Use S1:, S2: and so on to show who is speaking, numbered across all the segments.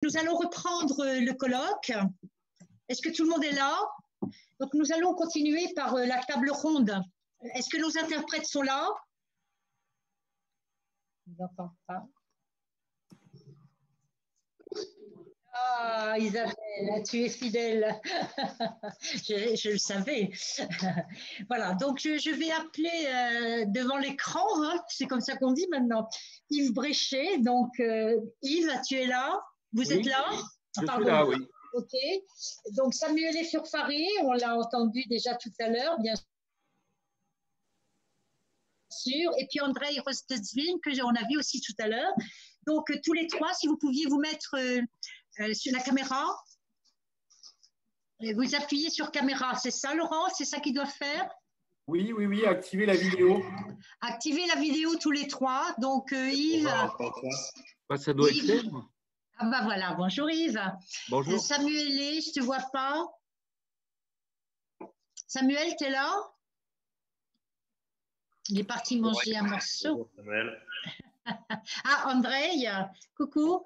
S1: Nous allons reprendre le colloque. Est-ce que tout le monde est là? Donc, nous allons continuer par la table ronde. Est-ce que nos interprètes sont là? Je n'entends pas. Ah, Isabelle, tu es fidèle. Je le savais. Voilà, donc je vais appeler devant l'écran, hein, c'est comme ça qu'on dit maintenant, Yves Bréchet. Donc, Yves, tu es là? Vous êtes là?
S2: Je suis là, oui.
S1: Ok. Donc, Samuel Furfari, on l'a entendu déjà tout à l'heure, bien sûr. Et puis Andrei Rostesvin, que on a vu aussi tout à l'heure. Donc, tous les trois, si vous pouviez vous mettre sur la caméra. Et vous appuyez sur caméra, c'est ça, Laurent? C'est ça qu'ils doivent faire?
S2: Oui, oui, oui, activez la vidéo.
S1: Activez la vidéo tous les trois. Donc, Yves.
S2: Ça doit être fait.
S1: Ah bah voilà, bonjour Yves.
S2: Bonjour.
S1: Samuel, je ne te vois pas. Samuel, tu es là? Il est parti manger un morceau.
S3: Bonjour Samuel.
S1: Ah, Andrei, coucou.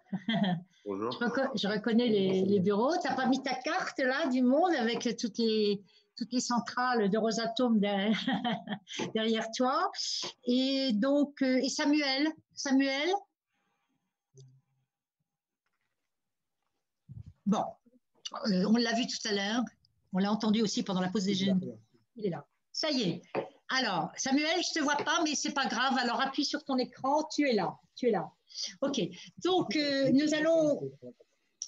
S3: Bonjour.
S1: Je reconnais les bureaux. Tu n'as pas mis ta carte là du monde avec toutes les centrales de Rosatom derrière toi. Et donc, et Samuel? Bon, on l'a vu tout à l'heure. On l'a entendu aussi pendant la pause déjeuner. Il est là. Ça y est. Alors, Samuel, je ne te vois pas, mais ce n'est pas grave. Alors, appuie sur ton écran. Tu es là. OK. Donc, nous allons…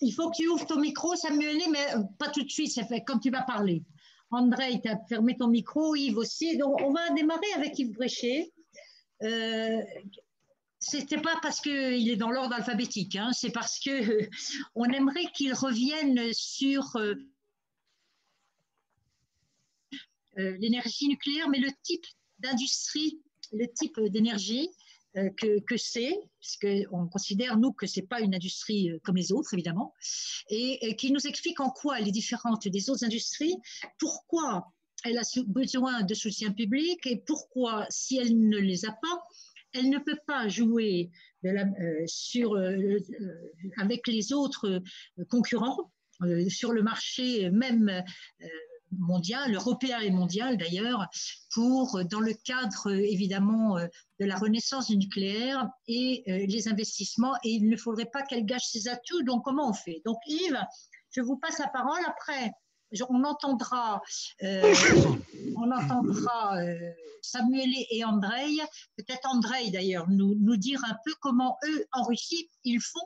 S1: Il faut que tu ouvres ton micro, Samuel, mais pas tout de suite, ça fait quand tu vas parler. André, tu as fermé ton micro, Yves aussi. Donc, on va démarrer avec Yves Bréchet. C'était pas parce qu'il est dans l'ordre alphabétique, hein, c'est parce qu'on aimerait qu'il revienne sur l'énergie nucléaire, mais le type d'industrie, le type d'énergie que c'est, parce qu'on considère, nous, que ce n'est pas une industrie comme les autres, évidemment, et qui nous explique en quoi elle est différente des autres industries, pourquoi elle a besoin de soutien public et pourquoi, si elle ne les a pas, elle ne peut pas jouer avec les autres concurrents sur le marché même mondial, européen et mondial d'ailleurs, dans le cadre évidemment de la renaissance du nucléaire et les investissements. Et il ne faudrait pas qu'elle gâche ses atouts. Donc, comment on fait? Donc, Yves, je vous passe la parole. Après, on entendra Samuel et Andrei, peut-être Andrei d'ailleurs, nous dire un peu comment eux, en Russie, ils font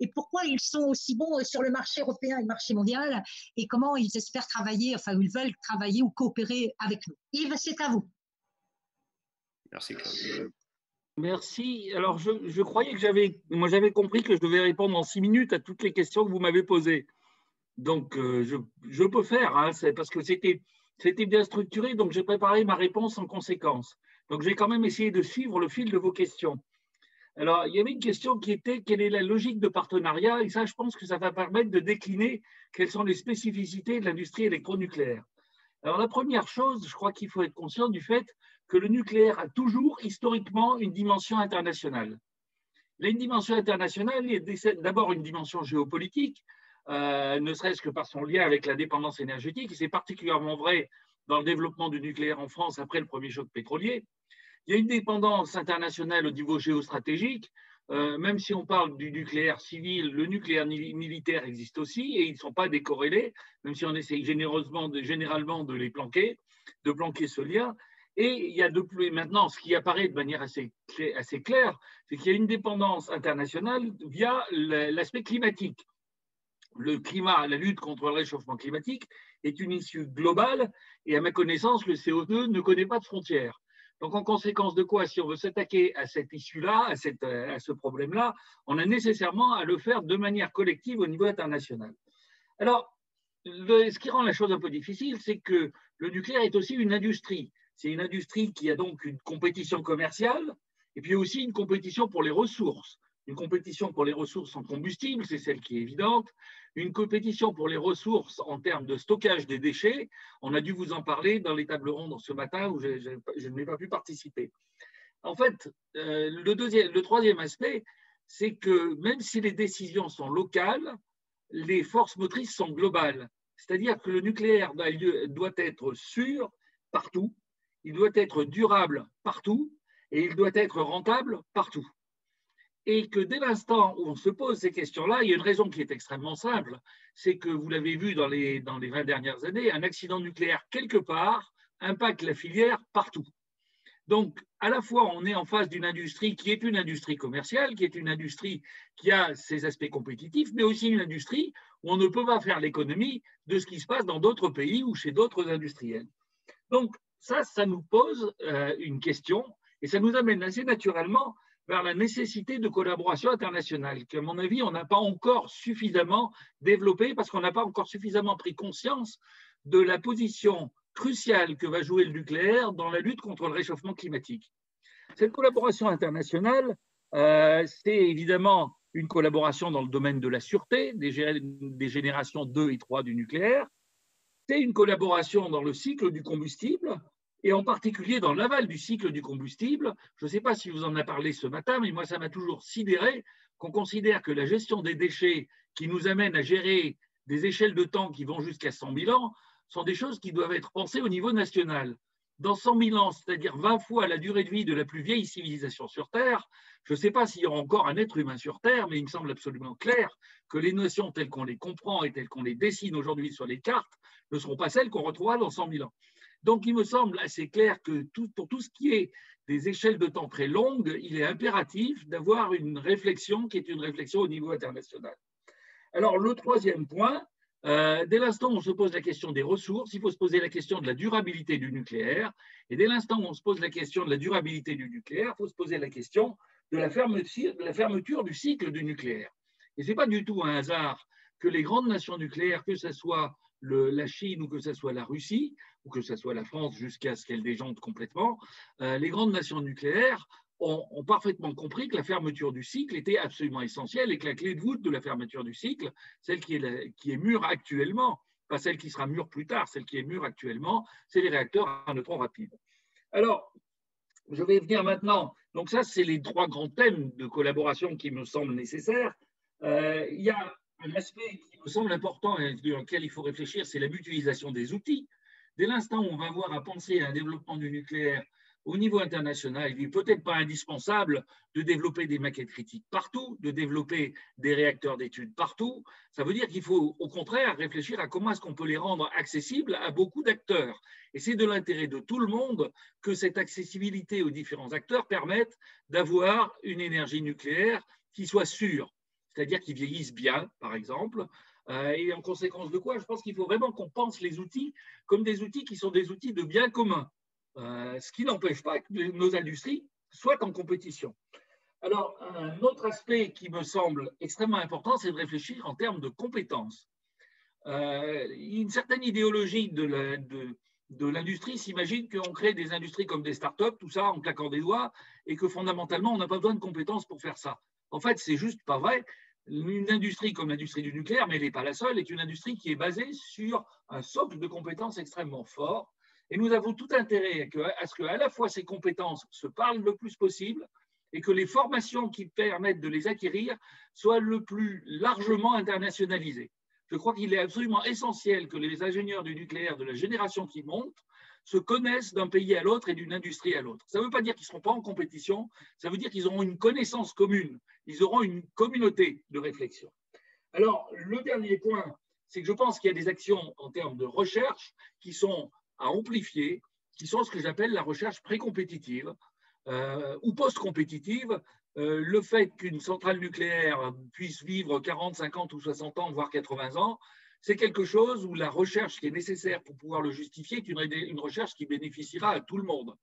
S1: et pourquoi ils sont aussi bons sur le marché européen et le marché mondial et comment ils espèrent travailler, enfin, ils veulent travailler ou coopérer avec nous. Yves, c'est à vous.
S3: Merci, Claude.
S2: Merci. Alors, je croyais que j'avais compris que je devais répondre en 6 minutes à toutes les questions que vous m'avez posées. Donc, je peux faire, hein, parce que c'était bien structuré, donc j'ai préparé ma réponse en conséquence. Donc, j'ai quand même essayé de suivre le fil de vos questions. Alors, il y avait une question qui était quelle est la logique de partenariat? Et ça, je pense que ça va permettre de décliner quelles sont les spécificités de l'industrie électronucléaire. Alors, la première chose, je crois qu'il faut être conscient du fait que le nucléaire a toujours, historiquement, une dimension internationale. Une dimension internationale, il y a d'abord une dimension géopolitique, ne serait-ce que par son lien avec la dépendance énergétique. C'est particulièrement vrai dans le développement du nucléaire en France après le premier choc pétrolier. Il y a une dépendance internationale au niveau géostratégique. Même si on parle du nucléaire civil, le nucléaire militaire existe aussi et ils ne sont pas décorrélés, même si on essaye généralement de les planquer, de planquer ce lien. Et il y a maintenant, ce qui apparaît de manière assez claire, c'est qu'il y a une dépendance internationale via l'aspect climatique. Le climat, la lutte contre le réchauffement climatique est une issue globale et à ma connaissance, le CO2 ne connaît pas de frontières. Donc, en conséquence de quoi, si on veut s'attaquer à cette issue-là, à ce problème-là, on a nécessairement à le faire de manière collective au niveau international. Alors, ce qui rend la chose un peu difficile, c'est que le nucléaire est aussi une industrie. C'est une industrie qui a donc une compétition commerciale et puis aussi une compétition pour les ressources. Une compétition pour les ressources en combustible, c'est celle qui est évidente. Une compétition pour les ressources en termes de stockage des déchets. On a dû vous en parler dans les tables rondes ce matin où je n'ai pas pu participer. En fait, le troisième aspect, c'est que même si les décisions sont locales, les forces motrices sont globales. C'est-à-dire que le nucléaire doit être sûr partout, il doit être durable partout et il doit être rentable partout. Et que dès l'instant où on se pose ces questions-là, il y a une raison qui est extrêmement simple, c'est que vous l'avez vu dans les 20 dernières années, un accident nucléaire quelque part impacte la filière partout. Donc, à la fois, on est en face d'une industrie qui est une industrie commerciale, qui est une industrie qui a ses aspects compétitifs, mais aussi une industrie où on ne peut pas faire l'économie de ce qui se passe dans d'autres pays ou chez d'autres industriels. Donc, ça nous pose une question et ça nous amène assez naturellement vers la nécessité de collaboration internationale, qu'à mon avis, on n'a pas encore suffisamment développée parce qu'on n'a pas encore suffisamment pris conscience de la position cruciale que va jouer le nucléaire dans la lutte contre le réchauffement climatique. Cette collaboration internationale, c'est évidemment une collaboration dans le domaine de la sûreté, des générations 2 et 3 du nucléaire. C'est une collaboration dans le cycle du combustible, et en particulier dans l'aval du cycle du combustible. Je ne sais pas si vous en avez parlé ce matin, mais moi, ça m'a toujours sidéré qu'on considère que la gestion des déchets qui nous amène à gérer des échelles de temps qui vont jusqu'à 100 000 ans sont des choses qui doivent être pensées au niveau national. Dans 100 000 ans, c'est-à-dire 20 fois la durée de vie de la plus vieille civilisation sur Terre, je ne sais pas s'il y aura encore un être humain sur Terre, mais il me semble absolument clair que les notions telles qu'on les comprend et telles qu'on les dessine aujourd'hui sur les cartes ne seront pas celles qu'on retrouvera dans 100 000 ans. Donc, il me semble assez clair que pour tout ce qui est des échelles de temps très longues, il est impératif d'avoir une réflexion qui est une réflexion au niveau international. Alors, le troisième point, dès l'instant où on se pose la question des ressources, il faut se poser la question de la durabilité du nucléaire. Et dès l'instant où on se pose la question de la durabilité du nucléaire, il faut se poser la question de la fermeture du cycle du nucléaire. Et ce n'est pas du tout un hasard que les grandes nations nucléaires, que ce soit la Chine ou que ce soit la Russie, ou que ce soit la France jusqu'à ce qu'elle déjante complètement, les grandes nations nucléaires ont parfaitement compris que la fermeture du cycle était absolument essentielle et que la clé de voûte de la fermeture du cycle, celle qui est mûre actuellement, pas celle qui sera mûre plus tard, celle qui est mûre actuellement, c'est les réacteurs à neutrons rapides. Alors, je vais venir maintenant, donc ça c'est les 3 grands thèmes de collaboration qui me semblent nécessaires. Il y a un aspect qui me semble important et dans lequel il faut réfléchir, c'est la mutualisation des outils. Dès l'instant où on va avoir à penser à un développement du nucléaire au niveau international, il n'est peut-être pas indispensable de développer des maquettes critiques partout, de développer des réacteurs d'études partout. Ça veut dire qu'il faut au contraire réfléchir à comment est-ce qu'on peut les rendre accessibles à beaucoup d'acteurs. Et c'est de l'intérêt de tout le monde que cette accessibilité aux différents acteurs permette d'avoir une énergie nucléaire qui soit sûre, c'est-à-dire qui vieillisse bien, par exemple. Et en conséquence de quoi, je pense qu'il faut vraiment qu'on pense les outils comme des outils qui sont des outils de bien commun. Ce qui n'empêche pas que nos industries soient en compétition. Alors, un autre aspect qui me semble extrêmement important, c'est de réfléchir en termes de compétences. Une certaine idéologie de l'industrie s'imagine qu'on crée des industries comme des startups, tout ça en claquant des doigts, et que fondamentalement, on n'a pas besoin de compétences pour faire ça. En fait, c'est juste pas vrai. Une industrie comme l'industrie du nucléaire, mais elle n'est pas la seule, est une industrie qui est basée sur un socle de compétences extrêmement fort. Et nous avons tout intérêt à ce qu'à la fois ces compétences se parlent le plus possible et que les formations qui permettent de les acquérir soient le plus largement internationalisées. Je crois qu'il est absolument essentiel que les ingénieurs du nucléaire de la génération qui monte se connaissent d'un pays à l'autre et d'une industrie à l'autre. Ça ne veut pas dire qu'ils ne seront pas en compétition, ça veut dire qu'ils auront une connaissance commune, ils auront une communauté de réflexion. Alors, le dernier point, c'est que je pense qu'il y a des actions en termes de recherche qui sont à amplifier, qui sont ce que j'appelle la recherche pré-compétitive ou post-compétitive. Le fait qu'une centrale nucléaire puisse vivre 40, 50 ou 60 ans, voire 80 ans, c'est quelque chose où la recherche qui est nécessaire pour pouvoir le justifier est une recherche qui bénéficiera à tout le monde.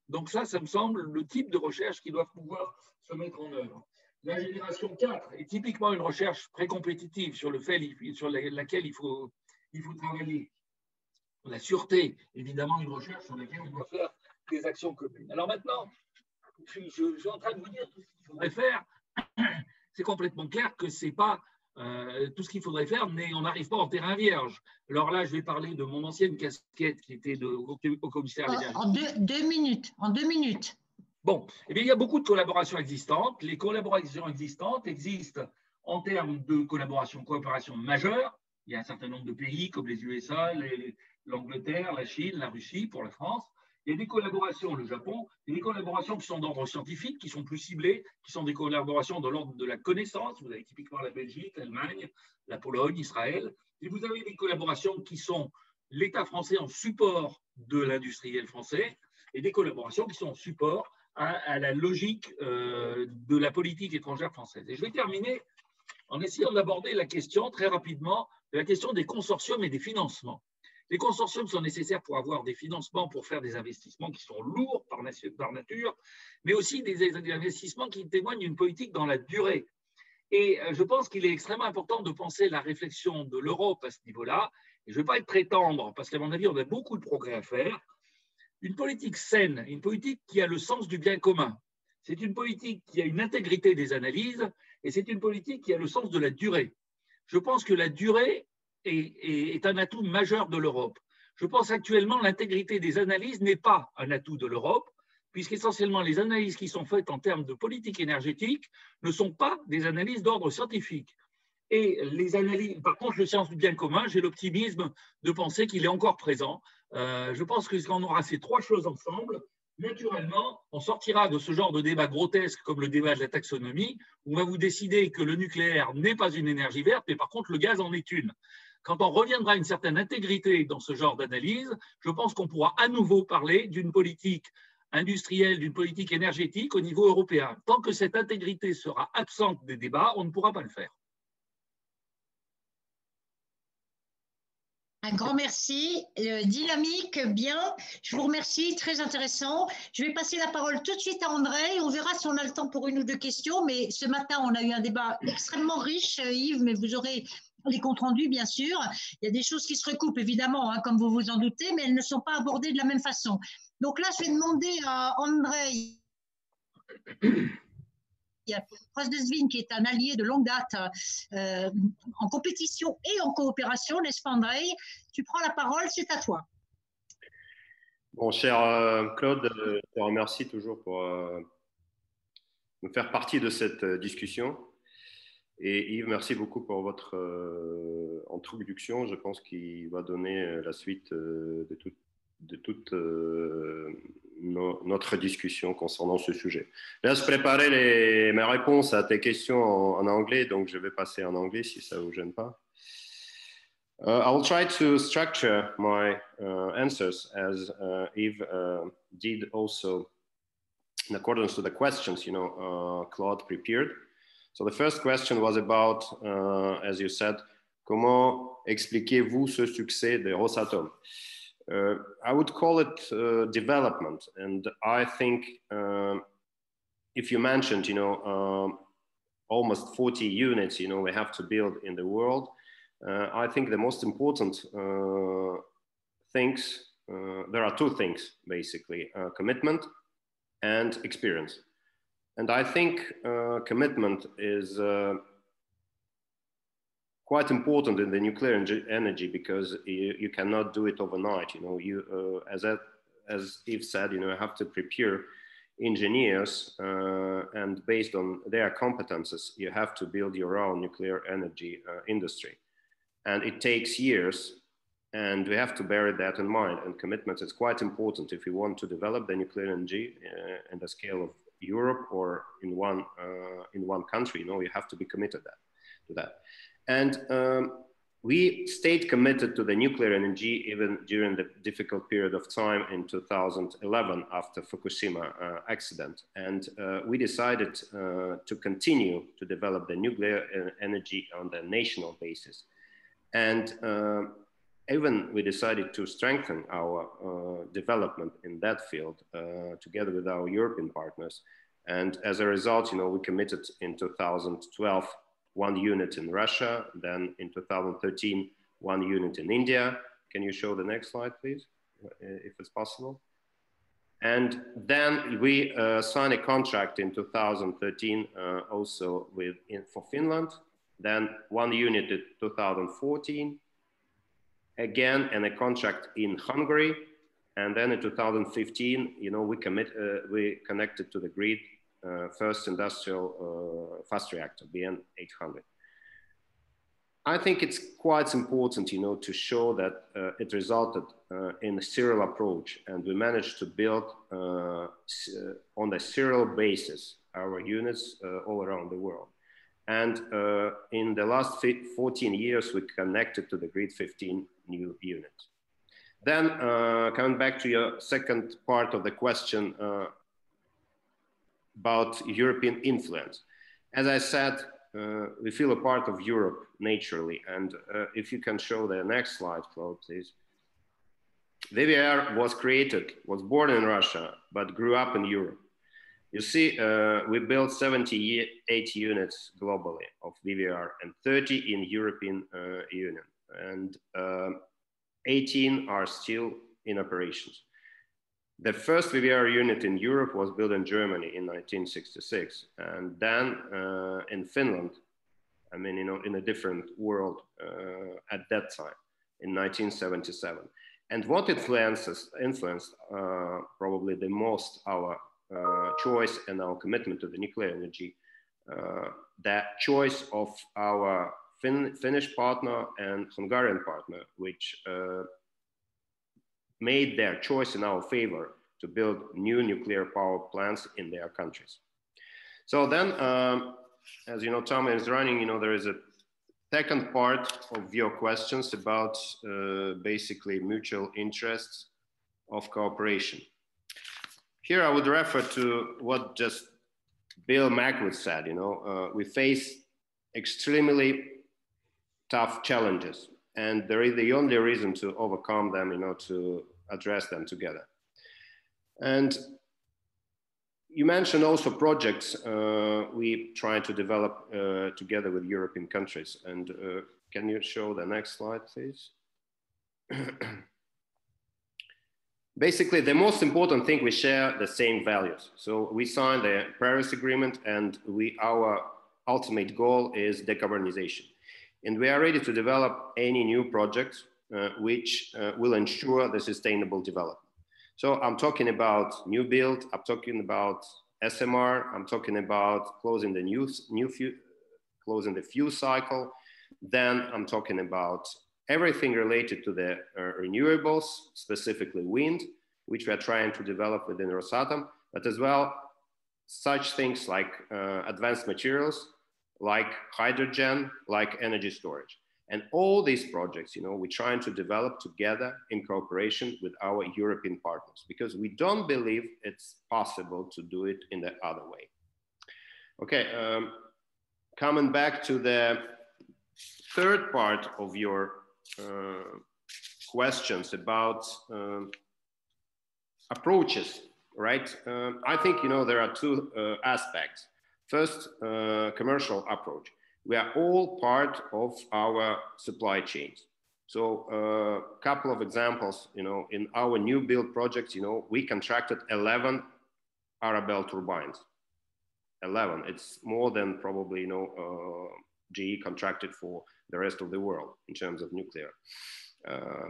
S2: Donc ça me semble le type de recherche qui doit pouvoir se mettre en œuvre. La génération 4 est typiquement une recherche pré-compétitive sur laquelle il faut travailler. La sûreté, évidemment, une recherche sur laquelle on doit faire des actions communes. Alors maintenant, je suis en train de vous dire tout ce qu'il faudrait faire. C'est complètement clair que ce n'est pas tout ce qu'il faudrait faire, mais on n'arrive pas en terrain vierge. Alors là, je vais parler de mon ancienne casquette qui était au commissaire à l'énergie.
S1: En deux minutes.
S2: Bon, eh bien, il y a beaucoup de collaborations existantes. Les collaborations existantes existent en termes de coopération majeure. Il y a un certain nombre de pays comme les USA, l'Angleterre, la Chine, la Russie pour la France. Il y a des collaborations, le Japon, et des collaborations qui sont d'ordre scientifique, qui sont plus ciblées, qui sont des collaborations de l'ordre de la connaissance. Vous avez typiquement la Belgique, l'Allemagne, la Pologne, Israël. Et vous avez des collaborations qui sont l'État français en support de l'industriel français et des collaborations qui sont en support à la logique de la politique étrangère française. Et je vais terminer en essayant d'aborder la question très rapidement, la question des consortiums et des financements. Les consortiums sont nécessaires pour avoir des financements, pour faire des investissements qui sont lourds par nature, mais aussi des investissements qui témoignent d'une politique dans la durée. Et je pense qu'il est extrêmement important de penser la réflexion de l'Europe à ce niveau-là. Et je ne vais pas être très tendre, parce qu'à mon avis, on a beaucoup de progrès à faire. Une politique saine, une politique qui a le sens du bien commun, c'est une politique qui a une intégrité des analyses et c'est une politique qui a le sens de la durée. Je pense que la durée est un atout majeur de l'Europe. Je pense actuellement que l'intégrité des analyses n'est pas un atout de l'Europe, puisqu'essentiellement les analyses qui sont faites en termes de politique énergétique ne sont pas des analyses d'ordre scientifique. Et les analyses, par contre, le sens du bien commun, j'ai l'optimisme de penser qu'il est encore présent. Je pense que quand on aura ces trois choses ensemble, naturellement, on sortira de ce genre de débat grotesque comme le débat de la taxonomie, où on va vous décider que le nucléaire n'est pas une énergie verte, mais par contre le gaz en est une. Quand on reviendra à une certaine intégrité dans ce genre d'analyse, je pense qu'on pourra à nouveau parler d'une politique industrielle, d'une politique énergétique au niveau européen. Tant que cette intégrité sera absente des débats, on ne pourra pas le faire.
S1: Un grand merci, dynamique, bien. Je vous remercie, très intéressant. Je vais passer la parole tout de suite à André. On verra si on a le temps pour une ou deux questions. Mais ce matin, on a eu un débat extrêmement riche, Yves, mais vous aurez les comptes rendus, bien sûr. Il y a des choses qui se recoupent, évidemment, hein, comme vous vous en doutez, mais elles ne sont pas abordées de la même façon. Donc là, je vais demander à André Preuss-de-Svin, qui est un allié de longue date en compétition et en coopération, n'est-ce pas André? Tu prends la parole, c'est à toi.
S3: Bon, cher Claude, je te remercie toujours pour nous faire partie de cette discussion. Et Yves, merci beaucoup pour votre introduction. Je pense qu'il va donner la suite de toute notre discussion concernant ce sujet. Là, je préparais mes réponses à tes questions en anglais, donc je vais passer en anglais si ça ne vous gêne pas. I will try to structure my answers as Yves did also in accordance to the questions, Claude prepared. So the first question was about, as you said, comment expliquez-vous ce succès de Rosatom? I would call it development. And I think if you mentioned, almost 40 units, we have to build in the world, I think the most important things, there are two things, basically, commitment and experience. And I think commitment is quite important in the nuclear energy because you cannot do it overnight. As Yves said, you have to prepare engineers and based on their competences, you have to build your own nuclear energy industry. And it takes years, and we have to bear that in mind. And commitment is quite important if you want to develop the nuclear energy in the scale of Europe or in one country. You have to be committed to that. And we stayed committed to the nuclear energy even during the difficult period of time in 2011 after Fukushima accident. And we decided to continue to develop the nuclear energy on the national basis. And even we decided to strengthen our development in that field together with our European partners. And as a result, we committed in 2012 one unit in Russia, then in 2013, one unit in India. Can you show the next slide, please, if it's possible? And then we signed a contract in 2013 also for Finland, then one unit in 2014, again, and a contract in Hungary, And then in 2015, you know, we connected to the grid first industrial fast reactor, BN 800. I think it's quite important, you know, to show that it resulted in a serial approach, and we managed to build on the serial basis our units all around the world. And in the last 14 years, we connected to the grid 15 new units. Then coming back to your second part of the question about European influence. As I said, we feel a part of Europe naturally. And if you can show the next slide, Claude, please. VVER was born in Russia, but grew up in Europe. You see, we built 78 units globally of VVER and 30 in European Union. And 18 are still in operations. The first VVER unit in Europe was built in Germany in 1966, and then in Finland, I mean, you know, in a different world at that time, in 1977. And what influenced probably the most our choice and our commitment to the nuclear energy, that choice of our Finnish partner and Hungarian partner, which made their choice in our favor to build new nuclear power plants in their countries. So then, as you know, Tom is running, you know, there is a second part of your questions about basically mutual interests of cooperation. Here I would refer to what just Bill Macwood said, you know, we face extremely tough challenges, and there is the only reason to overcome them, you know, to address them together. And you mentioned also projects we try to develop together with European countries. And can you show the next slide, please? Basically, the most important thing, we share the same values. So we signed the Paris Agreement, and our ultimate goal is decarbonization. And we are ready to develop any new projects which will ensure the sustainable development. So I'm talking about new build, I'm talking about SMR, I'm talking about closing the closing the fuel cycle. Then I'm talking about everything related to the renewables, specifically wind, which we are trying to develop within Rosatom, but as well, such things like advanced materials, like hydrogen, like energy storage. And all these projects, you know, we're trying to develop together in cooperation with our European partners, because we don't believe it's possible to do it in the other way. Okay, coming back to the third part of your questions about approaches, right? I think, you know, there are two aspects. First, commercial approach. We are all part of our supply chains. So a couple of examples, you know, in our new build projects, you know, we contracted 11 Arabelle turbines. 11, it's more than probably, you know, GE contracted for the rest of the world in terms of nuclear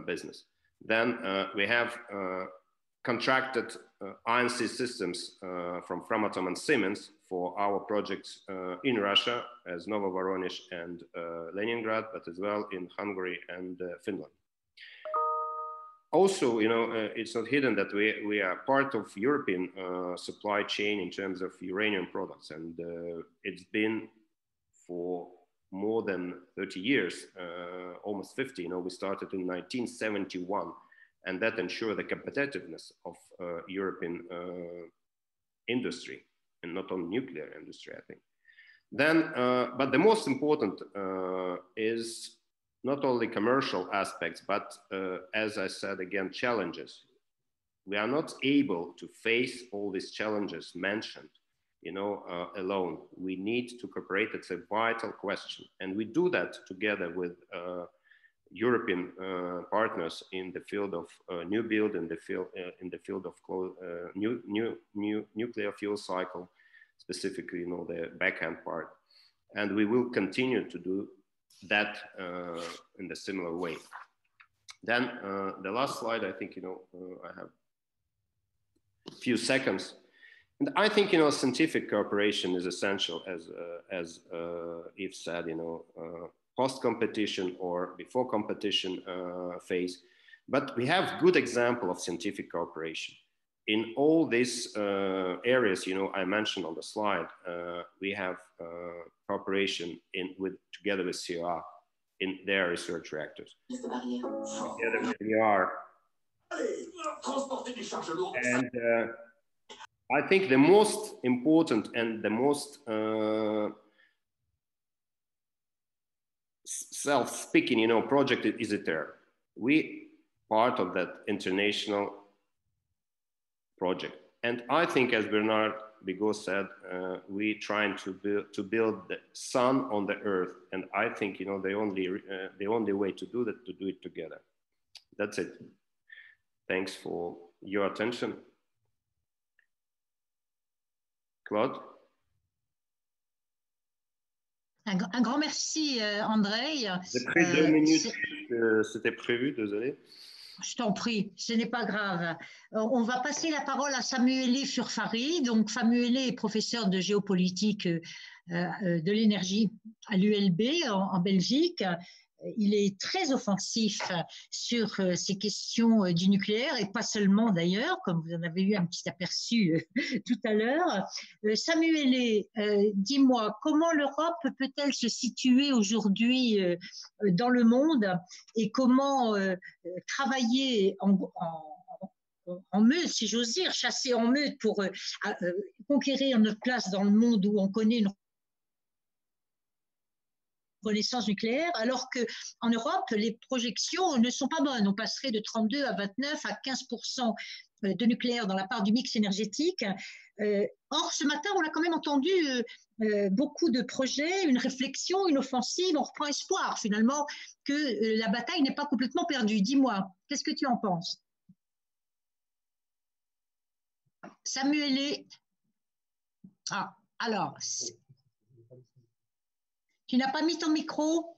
S3: business. Then we have contracted I&C systems from Framatome and Siemens for our projects in Russia as Novovoronezh and Leningrad, but as well in Hungary and Finland. Also, you know, it's not hidden that we are part of European supply chain in terms of uranium products, and it's been for more than 30 years, almost 50. You know, we started in 1971, and that ensured the competitiveness of European industry, and not only nuclear industry, I think. Then, but the most important is not only commercial aspects, but as I said, again, challenges. We are not able to face all these challenges mentioned, you know, alone. We need to cooperate. It's a vital question. And we do that together with European partners in the field of new build, in the field of new nuclear fuel cycle, specifically, you know, the backhand part. And we will continue to do that in the similar way. Then the last slide, I think, you know, I have few seconds. And I think, you know, scientific cooperation is essential, as Yves said, you know, post-competition or before competition phase. But we have good example of scientific cooperation. In all these areas, you know, I mentioned on the slide, we have cooperation together with COA in their research reactors. Together with COA. And I think the most important and the most self-speaking, you know, project is ITER. We part of that international project, and I think, as Bernard Bigot said, we trying to build the sun on the earth, and I think, you know, the only way to do that, to do it together. That's it. Thanks for your attention. Claude?
S1: Un grand merci, André.
S3: J'ai pris 2 minutes, c'était prévu, désolé.
S1: Je t'en prie, ce n'est pas grave. On va passer la parole à Samuele Furfari. Donc, Samuele est professeur de géopolitique de l'énergie à l'ULB en Belgique. Il est très offensif sur ces questions du nucléaire et pas seulement d'ailleurs, comme vous en avez eu un petit aperçu tout à l'heure. Samuele, dis-moi, comment l'Europe peut-elle se situer aujourd'hui dans le monde et comment travailler en meute, si j'ose dire, chasser en meute pour conquérir notre place dans le monde où on connaît une connaissance nucléaire, alors qu'en Europe, les projections ne sont pas bonnes. On passerait de 32 à 29 à 15% de nucléaire dans la part du mix énergétique. Or, ce matin, on a quand même entendu beaucoup de projets, une réflexion, une offensive. On reprend espoir, finalement, que la bataille n'est pas complètement perdue. Dis-moi, qu'est-ce que tu en penses? Samuele. Ah, alors... Tu n'as pas mis ton micro?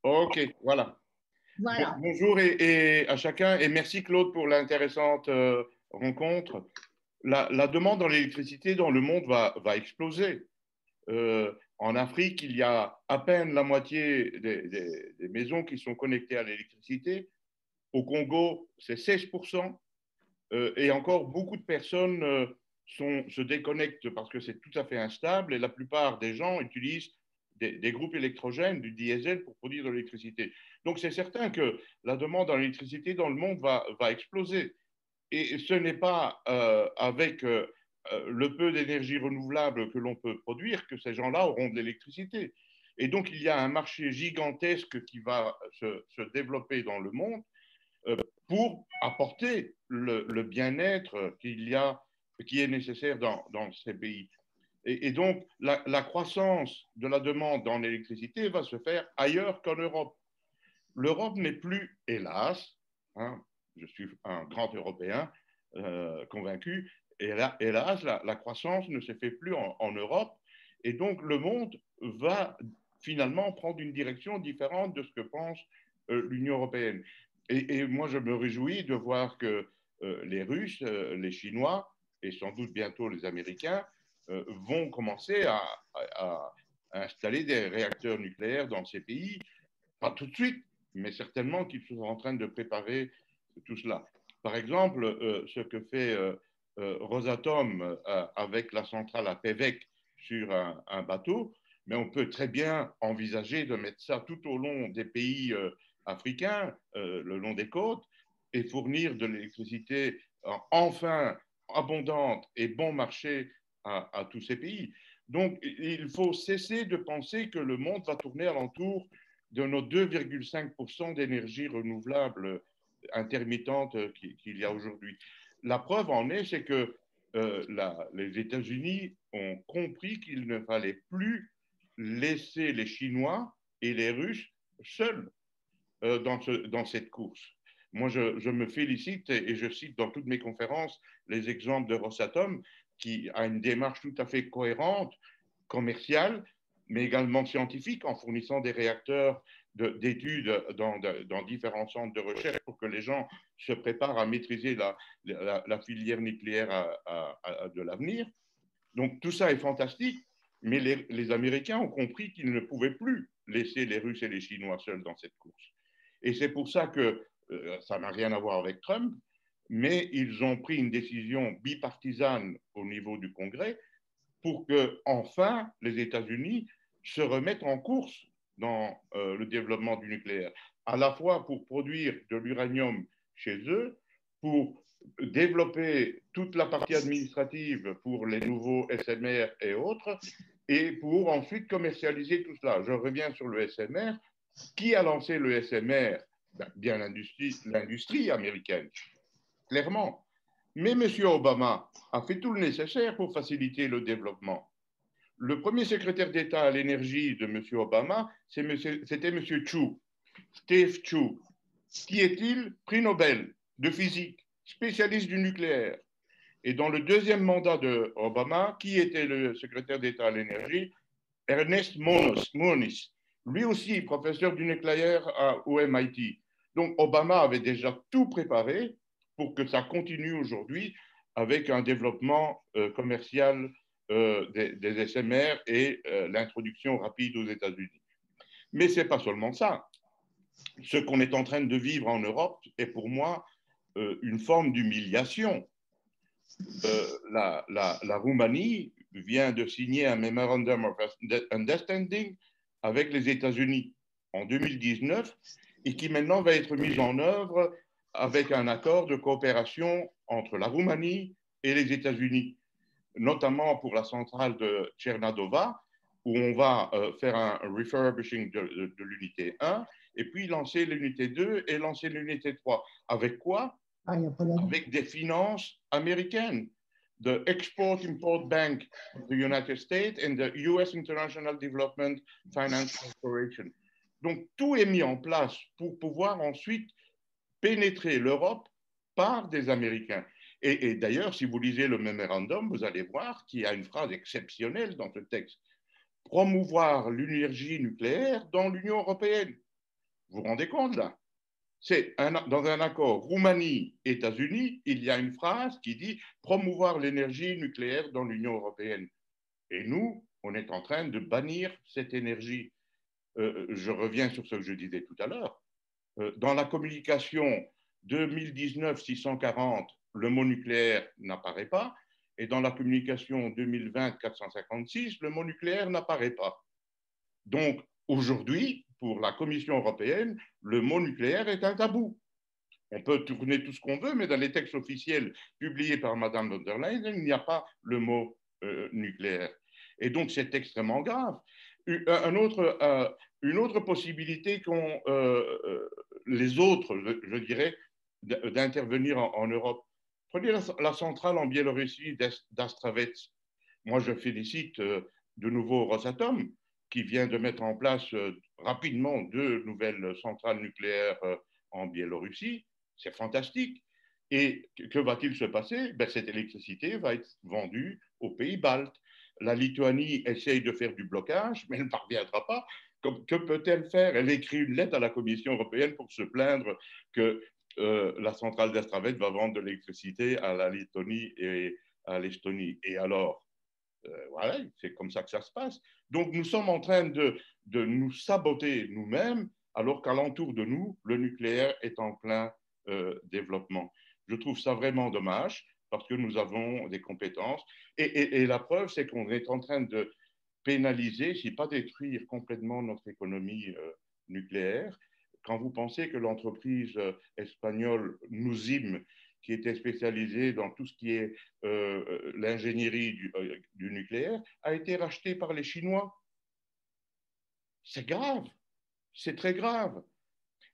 S4: Ok, voilà.
S1: Voilà.
S4: Bonjour et à chacun, et merci Claude pour l'intéressante rencontre. La demande en électricité dans le monde va exploser. En Afrique, il y a à peine la moitié des maisons qui sont connectées à l'électricité. Au Congo, c'est 16%. Et encore, beaucoup de personnes se déconnectent parce que c'est tout à fait instable et la plupart des gens utilisent des groupes électrogènes, du diesel pour produire de l'électricité. Donc c'est certain que la demande en électricité dans le monde va exploser. Et ce n'est pas avec le peu d'énergie renouvelable que l'on peut produire que ces gens-là auront de l'électricité. Et donc il y a un marché gigantesque qui va se développer dans le monde pour apporter le bien-être qui est nécessaire dans ces pays. Et donc, la croissance de la demande en électricité va se faire ailleurs qu'en Europe. L'Europe n'est plus, hélas, hein, je suis un grand Européen convaincu, hélas, la croissance ne se fait plus en Europe, et donc le monde va finalement prendre une direction différente de ce que pense l'Union européenne. Et moi, je me réjouis de voir que les Russes, les Chinois et sans doute bientôt les Américains vont commencer à installer des réacteurs nucléaires dans ces pays. Pas tout de suite, mais certainement qu'ils sont en train de préparer tout cela. Par exemple, ce que fait Rosatom avec la centrale à Pevek sur un bateau, mais on peut très bien envisager de mettre ça tout au long des pays africains, le long des côtes, et fournir de l'électricité enfin abondante et bon marché à tous ces pays. Donc, il faut cesser de penser que le monde va tourner alentour de nos 2,5% d'énergie renouvelable intermittente qu'il y a aujourd'hui. La preuve en est, c'est que les États-Unis ont compris qu'il ne fallait plus laisser les Chinois et les Russes seuls dans cette course. Moi, je me félicite et je cite dans toutes mes conférences les exemples de Rosatom qui a une démarche tout à fait cohérente, commerciale, mais également scientifique en fournissant des réacteurs d'études dans différents centres de recherche pour que les gens se prépare à maîtriser la filière nucléaire de l'avenir. Donc tout ça est fantastique, mais les Américains ont compris qu'ils ne pouvaient plus laisser les Russes et les Chinois seuls dans cette course. Et c'est pour ça que ça n'a rien à voir avec Trump, mais ils ont pris une décision bipartisane au niveau du Congrès pour que, enfin, les États-Unis se remettent en course dans le développement du nucléaire, à la fois pour produire de l'uranium chez eux, pour développer toute la partie administrative pour les nouveaux SMR et autres, et pour ensuite commercialiser tout cela. Je reviens sur le SMR. Qui a lancé le SMR? Bien l'industrie américaine, clairement. Mais M. Obama a fait tout le nécessaire pour faciliter le développement. Le premier secrétaire d'État à l'énergie de M. Obama, c'était M. Chu, Steve Chu. Qui est-il? Prix Nobel de physique, spécialiste du nucléaire. Et dans le deuxième mandat de Obama, qui était le secrétaire d'État à l'énergie? Ernest Moniz, lui aussi professeur du nucléaire au MIT. Donc Obama avait déjà tout préparé pour que ça continue aujourd'hui avec un développement commercial des SMR et l'introduction rapide aux États-Unis. Mais ce n'est pas seulement ça. Ce qu'on est en train de vivre en Europe est pour moi une forme d'humiliation. La Roumanie vient de signer un Memorandum of Understanding avec les États-Unis en 2019 et qui maintenant va être mis en œuvre avec un accord de coopération entre la Roumanie et les États-Unis, notamment pour la centrale de Cernadova, où on va faire un refurbishing de l'unité 1 et puis lancer l'unité 2 et lancer l'unité 3. Avec quoi? Avec des finances américaines. The Export-Import Bank of the United States and the US International Development Finance Corporation. Donc, tout est mis en place pour pouvoir ensuite pénétrer l'Europe par des Américains. Et d'ailleurs, si vous lisez le mémorandum, vous allez voir qu'il y a une phrase exceptionnelle dans ce texte. Promouvoir l'énergie nucléaire dans l'Union européenne. Vous vous rendez compte là? C'est dans un accord Roumanie-États-Unis, il y a une phrase qui dit promouvoir l'énergie nucléaire dans l'Union européenne. Et nous, on est en train de bannir cette énergie. Je reviens sur ce que je disais tout à l'heure. Dans la communication 2019-640, le mot nucléaire n'apparaît pas. Et dans la communication 2020-456, le mot nucléaire n'apparaît pas. Donc, aujourd'hui, pour la Commission européenne, le mot nucléaire est un tabou. On peut tourner tout ce qu'on veut, mais dans les textes officiels publiés par Mme von der Leyen, il n'y a pas le mot nucléaire. Et donc, c'est extrêmement grave. Une autre possibilité qu'ont les autres, je dirais, d'intervenir en Europe. Prenez la centrale en Biélorussie d'Astravets. Moi, je félicite de nouveau Rosatom, qui vient de mettre en place rapidement 2 nouvelles centrales nucléaires en Biélorussie. C'est fantastique. Et que va-t-il se passer? Cette électricité va être vendue aux pays baltes. La Lituanie essaye de faire du blocage, mais elle ne parviendra pas. Que peut-elle faire? Elle écrit une lettre à la Commission européenne pour se plaindre que la centrale d'Astravets va vendre de l'électricité à la Lettonie et à l'Estonie. Et alors, voilà, c'est comme ça que ça se passe. Donc, nous sommes en train de nous saboter nous-mêmes, alors qu'alentour de nous, le nucléaire est en plein développement. Je trouve ça vraiment dommage, parce que nous avons des compétences. Et la preuve, c'est qu'on est en train de pénaliser, si pas détruire complètement notre économie nucléaire. Quand vous pensez que l'entreprise espagnole Nuzim, qui était spécialisée dans tout ce qui est l'ingénierie du nucléaire, a été rachetée par les Chinois. C'est grave, c'est très grave.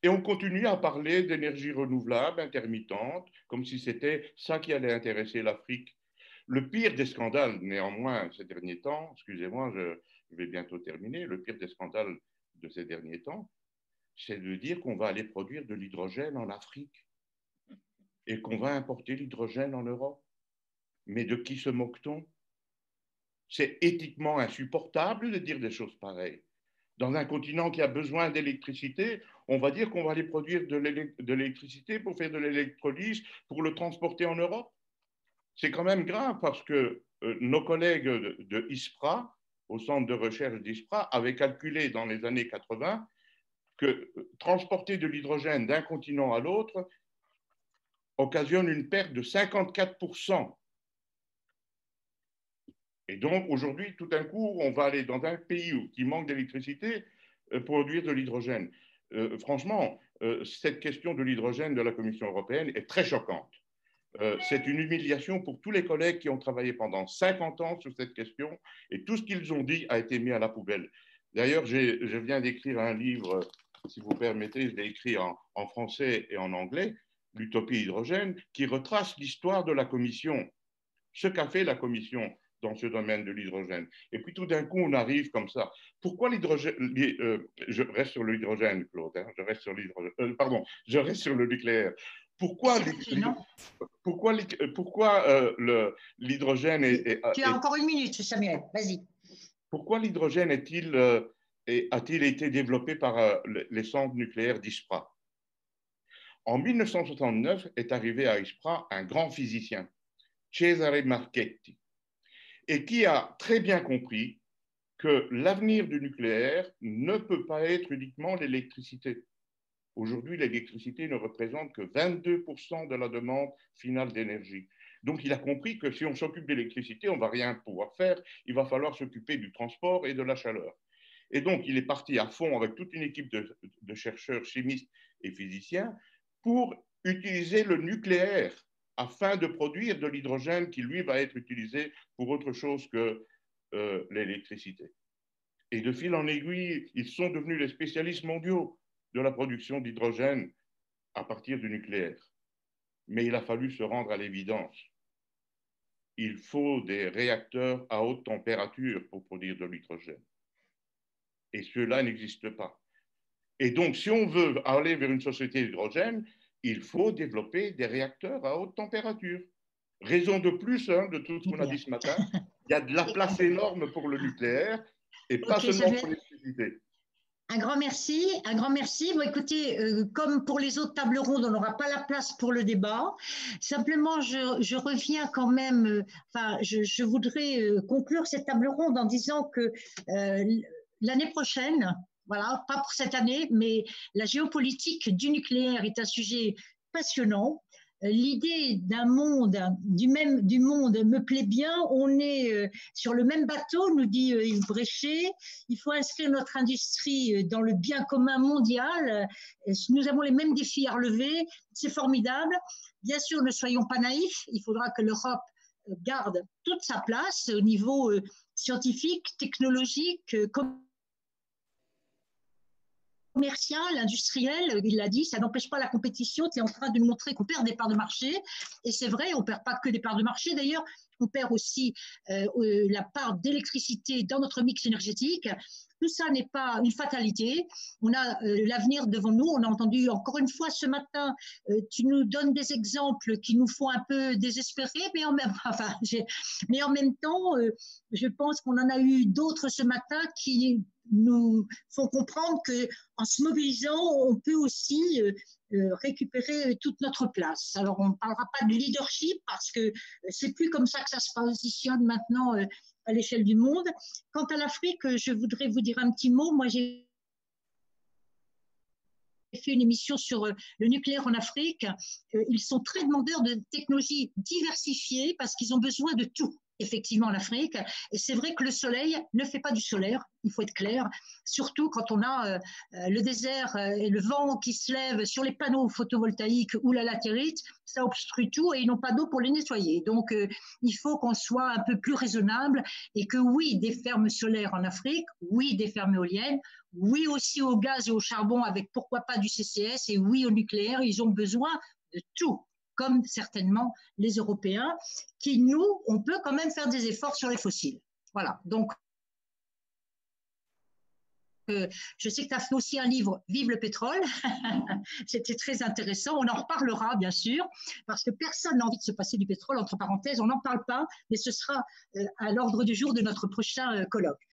S4: Et on continue à parler d'énergie renouvelable, intermittente, comme si c'était ça qui allait intéresser l'Afrique. Le pire des scandales, néanmoins, ces derniers temps, excusez-moi, je vais bientôt terminer, le pire des scandales de ces derniers temps, c'est de dire qu'on va aller produire de l'hydrogène en Afrique et qu'on va importer l'hydrogène en Europe. Mais de qui se moque-t-on? C'est éthiquement insupportable de dire des choses pareilles. Dans un continent qui a besoin d'électricité, on va dire qu'on va aller produire de l'électricité pour faire de l'électrolyse, pour le transporter en Europe. C'est quand même grave parce que nos collègues de ISPRA, au centre de recherche d'ISPRA, avaient calculé dans les années 80 que transporter de l'hydrogène d'un continent à l'autre occasionne une perte de 54%. Et donc, aujourd'hui, tout d'un coup, on va aller dans un pays qui manque d'électricité produire de l'hydrogène. Franchement, cette question de l'hydrogène de la Commission européenne est très choquante. C'est une humiliation pour tous les collègues qui ont travaillé pendant 50 ans sur cette question et tout ce qu'ils ont dit a été mis à la poubelle. D'ailleurs, je viens d'écrire un livre, si vous permettez, je l'ai écrit en français et en anglais, L'utopie hydrogène, qui retrace l'histoire de la Commission, ce qu'a fait la Commission dans ce domaine de l'hydrogène. Et puis tout d'un coup, on arrive comme ça. Pourquoi l'hydrogène je reste sur l'hydrogène, Claude, hein, je reste sur l'hydrogène, pardon, je reste sur le nucléaire. Pourquoi l'hydrogène
S1: Tu as encore une minute, Samuel, vas-y.
S4: Pourquoi l'hydrogène a-t-il été développé par les centres nucléaires d'ISPRA? En 1969 est arrivé à ISPRA un grand physicien, Cesare Marchetti, et qui a très bien compris que l'avenir du nucléaire ne peut pas être uniquement l'électricité. Aujourd'hui, l'électricité ne représente que 22% de la demande finale d'énergie. Donc, il a compris que si on s'occupe d'électricité, on ne va rien pouvoir faire. Il va falloir s'occuper du transport et de la chaleur. Et donc, il est parti à fond avec toute une équipe de chercheurs chimistes et physiciens pour utiliser le nucléaire afin de produire de l'hydrogène qui, lui, va être utilisé pour autre chose que l'électricité. Et de fil en aiguille, ils sont devenus les spécialistes mondiaux de la production d'hydrogène à partir du nucléaire. Mais il a fallu se rendre à l'évidence. Il faut des réacteurs à haute température pour produire de l'hydrogène. Et ceux-là n'existent pas. Et donc, si on veut aller vers une société d'hydrogène, il faut développer des réacteurs à haute température. Raison de plus, hein, de tout ce qu'on a dit ce matin, il y a de la place énorme pour le nucléaire et pas seulement pour l'électricité.
S1: Un grand merci, un grand merci. Bon, écoutez, comme pour les autres tables rondes, on n'aura pas la place pour le débat. Simplement, je reviens quand même, enfin, je voudrais conclure cette table ronde en disant que l'année prochaine, voilà, pas pour cette année, mais la géopolitique du nucléaire est un sujet passionnant. L'idée d'un monde, du monde me plaît bien. On est sur le même bateau, nous dit Yves Bréchet. Il faut inscrire notre industrie dans le bien commun mondial. Nous avons les mêmes défis à relever. C'est formidable. Bien sûr, ne soyons pas naïfs. Il faudra que l'Europe garde toute sa place au niveau scientifique, technologique, commercial, industriel, il l'a dit, ça n'empêche pas la compétition. Tu es en train de nous montrer qu'on perd des parts de marché. Et c'est vrai, on ne perd pas que des parts de marché. D'ailleurs, on perd aussi la part d'électricité dans notre mix énergétique. Tout ça n'est pas une fatalité. On a l'avenir devant nous. On a entendu encore une fois ce matin, tu nous donnes des exemples qui nous font un peu désespérer, mais en même temps, je pense qu'on en a eu d'autres ce matin qui nous font comprendre qu'en se mobilisant, on peut aussi récupérer toute notre place. Alors, on ne parlera pas de leadership parce que c'est plus comme ça que ça se positionne maintenant à l'échelle du monde. Quant à l'Afrique, je voudrais vous dire un petit mot. Moi, j'ai fait une émission sur le nucléaire en Afrique. Ils sont très demandeurs de technologies diversifiées parce qu'ils ont besoin de tout. Effectivement en Afrique, et c'est vrai que le soleil ne fait pas du solaire, il faut être clair, surtout quand on a le désert et le vent qui se lève sur les panneaux photovoltaïques ou la latérite, ça obstrue tout et ils n'ont pas d'eau pour les nettoyer. Donc il faut qu'on soit un peu plus raisonnable et que oui, des fermes solaires en Afrique, oui, des fermes éoliennes, oui aussi au gaz et au charbon avec pourquoi pas du CCS et oui au nucléaire, ils ont besoin de tout, comme certainement les Européens, qui, nous, on peut quand même faire des efforts sur les fossiles. Voilà, donc je sais que tu as fait aussi un livre « Vive le pétrole », c'était très intéressant, on en reparlera bien sûr, parce que personne n'a envie de se passer du pétrole, entre parenthèses, on n'en parle pas, mais ce sera à l'ordre du jour de notre prochain colloque.